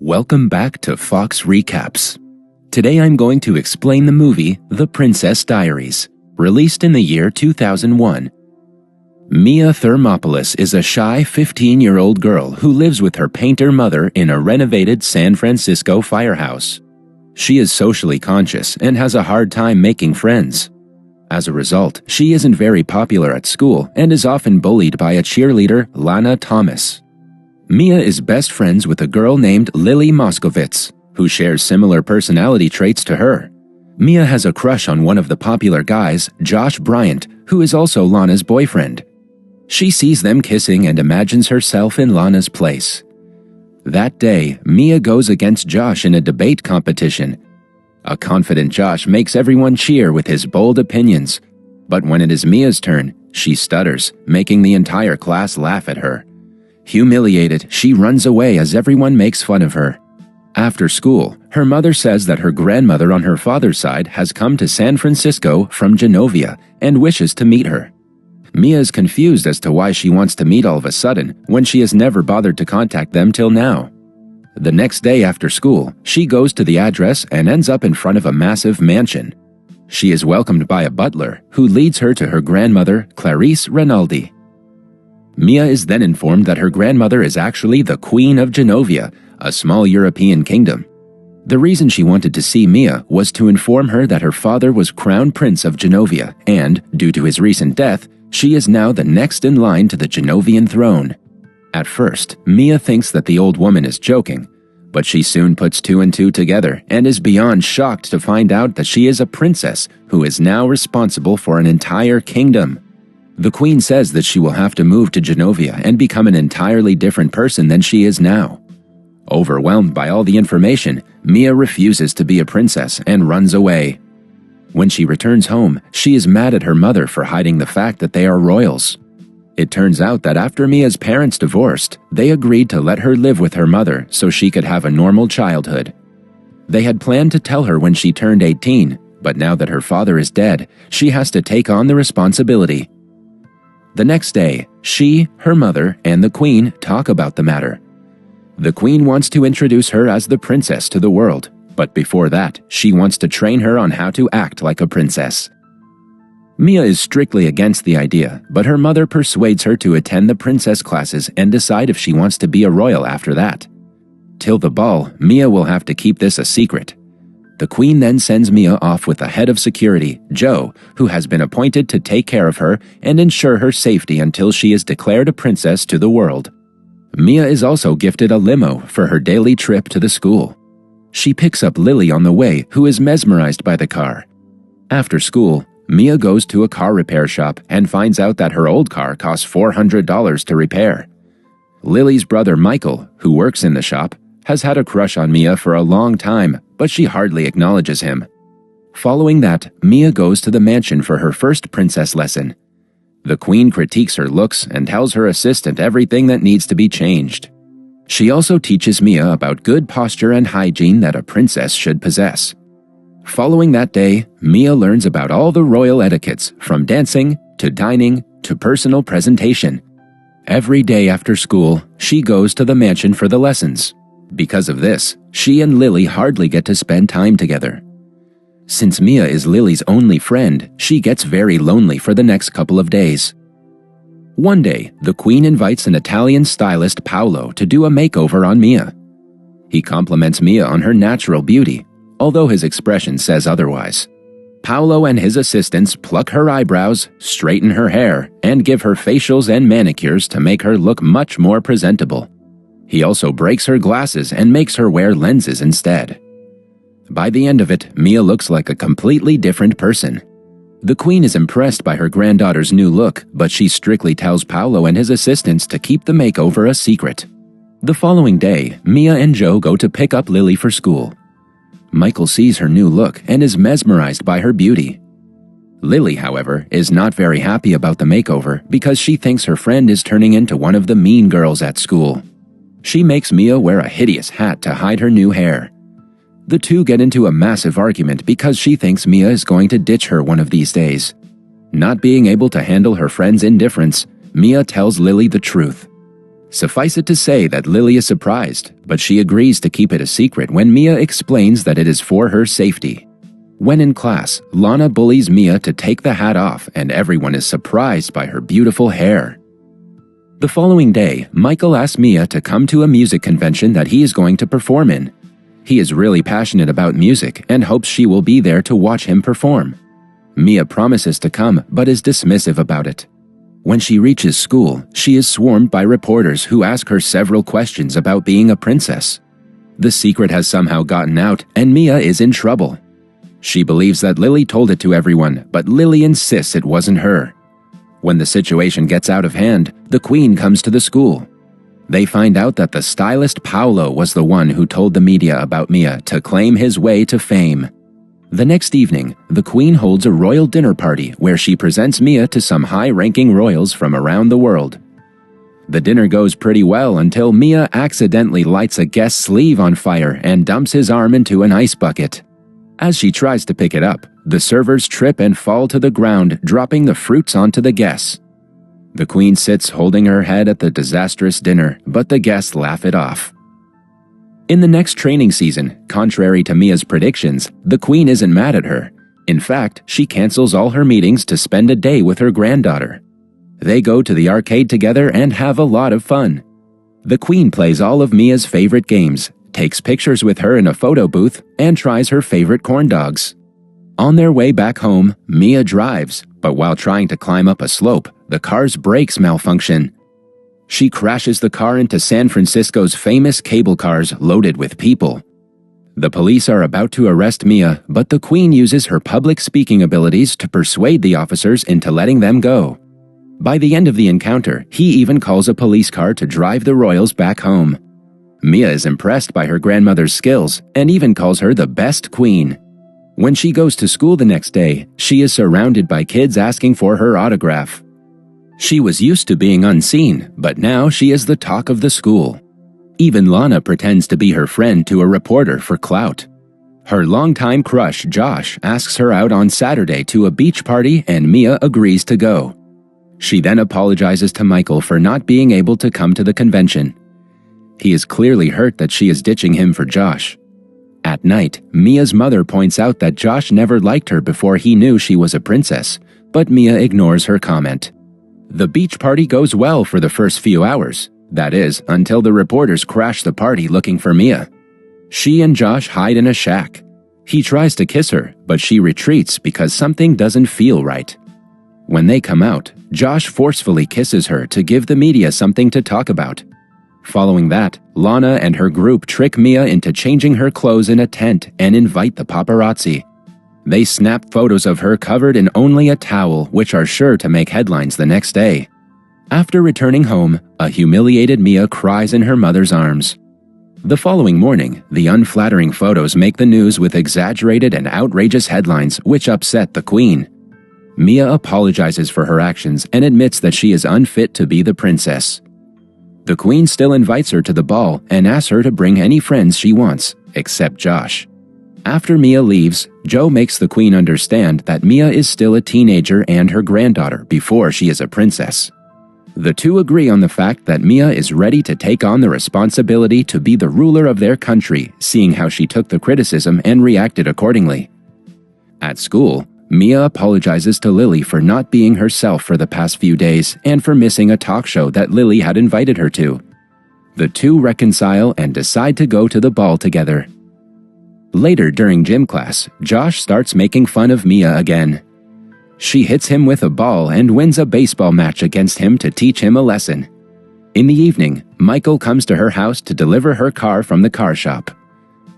Welcome back to Fox Recaps. Today I'm going to explain the movie The Princess Diaries, released in the year 2001. Mia Thermopolis is a shy 15-year-old girl who lives with her painter mother in a renovated San Francisco firehouse. She is socially conscious and has a hard time making friends. As a result, she isn't very popular at school and is often bullied by a cheerleader, Lana Thomas. Mia is best friends with a girl named Lily Moskowitz, who shares similar personality traits to her. Mia has a crush on one of the popular guys, Josh Bryant, who is also Lana's boyfriend. She sees them kissing and imagines herself in Lana's place. That day, Mia goes against Josh in a debate competition. A confident Josh makes everyone cheer with his bold opinions, but when it is Mia's turn, she stutters, making the entire class laugh at her. Humiliated, she runs away as everyone makes fun of her. After school, her mother says that her grandmother on her father's side has come to San Francisco from Zenovia and wishes to meet her. Mia is confused as to why she wants to meet all of a sudden when she has never bothered to contact them till now. The next day after school, she goes to the address and ends up in front of a massive mansion. She is welcomed by a butler who leads her to her grandmother, Clarice Rinaldi. Mia is then informed that her grandmother is actually the Queen of Zenovia, a small European kingdom. The reason she wanted to see Mia was to inform her that her father was Crown Prince of Zenovia and, due to his recent death, she is now the next in line to the Genovian throne. At first, Mia thinks that the old woman is joking, but she soon puts two and two together and is beyond shocked to find out that she is a princess who is now responsible for an entire kingdom. The queen says that she will have to move to Zenovia and become an entirely different person than she is now. Overwhelmed by all the information, Mia refuses to be a princess and runs away. When she returns home, she is mad at her mother for hiding the fact that they are royals. It turns out that after Mia's parents divorced, they agreed to let her live with her mother so she could have a normal childhood. They had planned to tell her when she turned 18, but now that her father is dead, she has to take on the responsibility. The next day, she, her mother, and the queen talk about the matter. The queen wants to introduce her as the princess to the world, but before that, she wants to train her on how to act like a princess. Mia is strictly against the idea, but her mother persuades her to attend the princess classes and decide if she wants to be a royal after that. Till the ball, Mia will have to keep this a secret. The queen then sends Mia off with the head of security, Joe, who has been appointed to take care of her and ensure her safety until she is declared a princess to the world. Mia is also gifted a limo for her daily trip to the school. She picks up Lily on the way, who is mesmerized by the car. After school, Mia goes to a car repair shop and finds out that her old car costs $400 to repair. Lily's brother Michael, who works in the shop, has had a crush on Mia for a long time, but she hardly acknowledges him. Following that, Mia goes to the mansion for her first princess lesson. The queen critiques her looks and tells her assistant everything that needs to be changed. She also teaches Mia about good posture and hygiene that a princess should possess. Following that day, Mia learns about all the royal etiquettes, from dancing to dining to personal presentation. Every day after school, she goes to the mansion for the lessons. Because of this, she and Lily hardly get to spend time together. Since Mia is Lily's only friend, she gets very lonely for the next couple of days. One day, the queen invites an Italian stylist, Paolo, to do a makeover on Mia. He compliments Mia on her natural beauty, although his expression says otherwise. Paolo and his assistants pluck her eyebrows, straighten her hair, and give her facials and manicures to make her look much more presentable. He also breaks her glasses and makes her wear lenses instead. By the end of it, Mia looks like a completely different person. The queen is impressed by her granddaughter's new look, but she strictly tells Paolo and his assistants to keep the makeover a secret. The following day, Mia and Joe go to pick up Lily for school. Michael sees her new look and is mesmerized by her beauty. Lily, however, is not very happy about the makeover because she thinks her friend is turning into one of the mean girls at school. She makes Mia wear a hideous hat to hide her new hair. The two get into a massive argument because she thinks Mia is going to ditch her one of these days. Not being able to handle her friend's indifference, Mia tells Lily the truth. Suffice it to say that Lily is surprised, but she agrees to keep it a secret when Mia explains that it is for her safety. When in class, Lana bullies Mia to take the hat off, and everyone is surprised by her beautiful hair. The following day, Michael asks Mia to come to a music convention that he is going to perform in. He is really passionate about music and hopes she will be there to watch him perform. Mia promises to come but is dismissive about it. When she reaches school, she is swarmed by reporters who ask her several questions about being a princess. The secret has somehow gotten out and Mia is in trouble. She believes that Lily told it to everyone, but Lily insists it wasn't her. When the situation gets out of hand, the Queen comes to the school. They find out that the stylist Paolo was the one who told the media about Mia to claim his way to fame. The next evening, the Queen holds a royal dinner party where she presents Mia to some high-ranking royals from around the world. The dinner goes pretty well until Mia accidentally lights a guest's sleeve on fire and dumps his arm into an ice bucket. As she tries to pick it up, the servers trip and fall to the ground, dropping the fruits onto the guests. The Queen sits holding her head at the disastrous dinner, but the guests laugh it off. In the next training season, contrary to Mia's predictions, the Queen isn't mad at her. In fact, she cancels all her meetings to spend a day with her granddaughter. They go to the arcade together and have a lot of fun. The Queen plays all of Mia's favorite games, takes pictures with her in a photo booth, and tries her favorite corn dogs. On their way back home, Mia drives, but while trying to climb up a slope, the car's brakes malfunction. She crashes the car into San Francisco's famous cable cars loaded with people. The police are about to arrest Mia, but the Queen uses her public speaking abilities to persuade the officers into letting them go. By the end of the encounter, he even calls a police car to drive the royals back home. Mia is impressed by her grandmother's skills and even calls her the best queen. When she goes to school the next day, she is surrounded by kids asking for her autograph. She was used to being unseen, but now she is the talk of the school. Even Lana pretends to be her friend to a reporter for clout. Her longtime crush, Josh, asks her out on Saturday to a beach party and Mia agrees to go. She then apologizes to Michael for not being able to come to the convention. He is clearly hurt that she is ditching him for Josh. At night, Mia's mother points out that Josh never liked her before he knew she was a princess, but Mia ignores her comment. The beach party goes well for the first few hours, that is, until the reporters crash the party looking for Mia. She and Josh hide in a shack. He tries to kiss her, but she retreats because something doesn't feel right. When they come out, Josh forcefully kisses her to give the media something to talk about. Following that, Lana and her group trick Mia into changing her clothes in a tent and invite the paparazzi. They snap photos of her covered in only a towel, which are sure to make headlines the next day. After returning home, a humiliated Mia cries in her mother's arms. The following morning, the unflattering photos make the news with exaggerated and outrageous headlines which upset the Queen. Mia apologizes for her actions and admits that she is unfit to be the princess. The Queen still invites her to the ball and asks her to bring any friends she wants, except Josh. After Mia leaves, Joe makes the Queen understand that Mia is still a teenager and her granddaughter before she is a princess. The two agree on the fact that Mia is ready to take on the responsibility to be the ruler of their country, seeing how she took the criticism and reacted accordingly. At school, Mia apologizes to Lily for not being herself for the past few days and for missing a talk show that Lily had invited her to. The two reconcile and decide to go to the ball together. Later during gym class, Josh starts making fun of Mia again. She hits him with a ball and wins a baseball match against him to teach him a lesson. In the evening, Michael comes to her house to deliver her car from the car shop.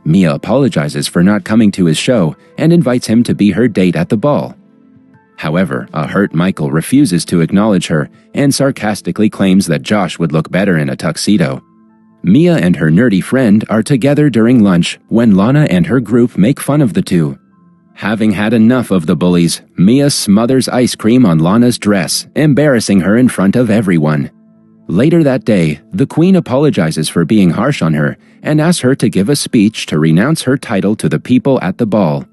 Mia apologizes for not coming to his show and invites him to be her date at the ball. However, a hurt Michael refuses to acknowledge her and sarcastically claims that Josh would look better in a tuxedo. Mia and her nerdy friend are together during lunch when Lana and her group make fun of the two. Having had enough of the bullies, Mia smothers ice cream on Lana's dress, embarrassing her in front of everyone. Later that day, the Queen apologizes for being harsh on her and asks her to give a speech to renounce her title to the people at the ball.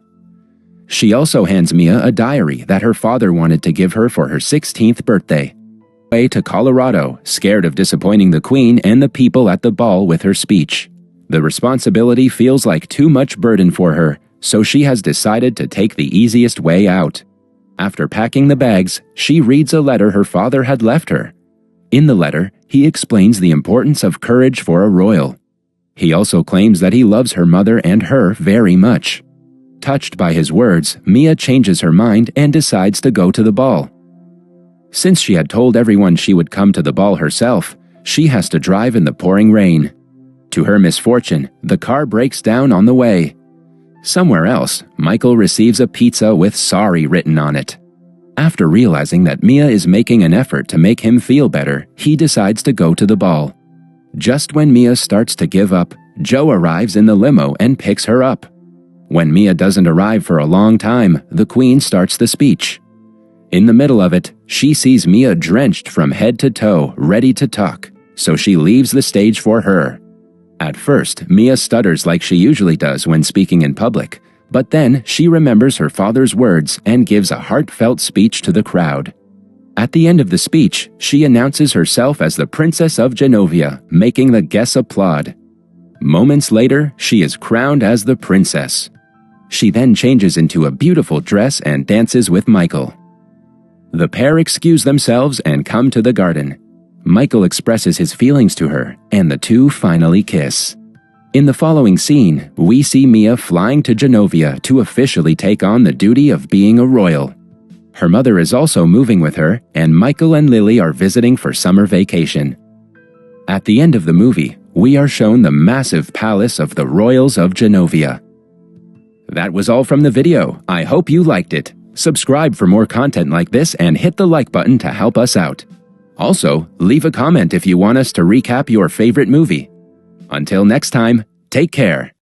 She also hands Mia a diary that her father wanted to give her for her 16th birthday. way to Colorado, scared of disappointing the queen and the people at the ball with her speech. The responsibility feels like too much burden for her, so she has decided to take the easiest way out. After packing the bags, she reads a letter her father had left her. In the letter, he explains the importance of courage for a royal. He also claims that he loves her mother and her very much. Touched by his words, Mia changes her mind and decides to go to the ball. Since she had told everyone she would come to the ball herself, she has to drive in the pouring rain. To her misfortune, the car breaks down on the way. Somewhere else, Michael receives a pizza with "sorry" written on it. After realizing that Mia is making an effort to make him feel better, he decides to go to the ball. Just when Mia starts to give up, Joe arrives in the limo and picks her up. When Mia doesn't arrive for a long time, the queen starts the speech. In the middle of it, she sees Mia drenched from head to toe, ready to talk, so she leaves the stage for her. At first, Mia stutters like she usually does when speaking in public, but then she remembers her father's words and gives a heartfelt speech to the crowd. At the end of the speech, she announces herself as the Princess of Zenovia, making the guests applaud. Moments later, she is crowned as the princess. She then changes into a beautiful dress and dances with Michael. The pair excuse themselves and come to the garden. Michael expresses his feelings to her, and the two finally kiss. In the following scene, we see Mia flying to Zenovia to officially take on the duty of being a royal. Her mother is also moving with her, and Michael and Lily are visiting for summer vacation. At the end of the movie, we are shown the massive palace of the royals of Zenovia. That was all from the video. I hope you liked it. Subscribe for more content like this and hit the like button to help us out. Also, leave a comment if you want us to recap your favorite movie. Until next time, take care.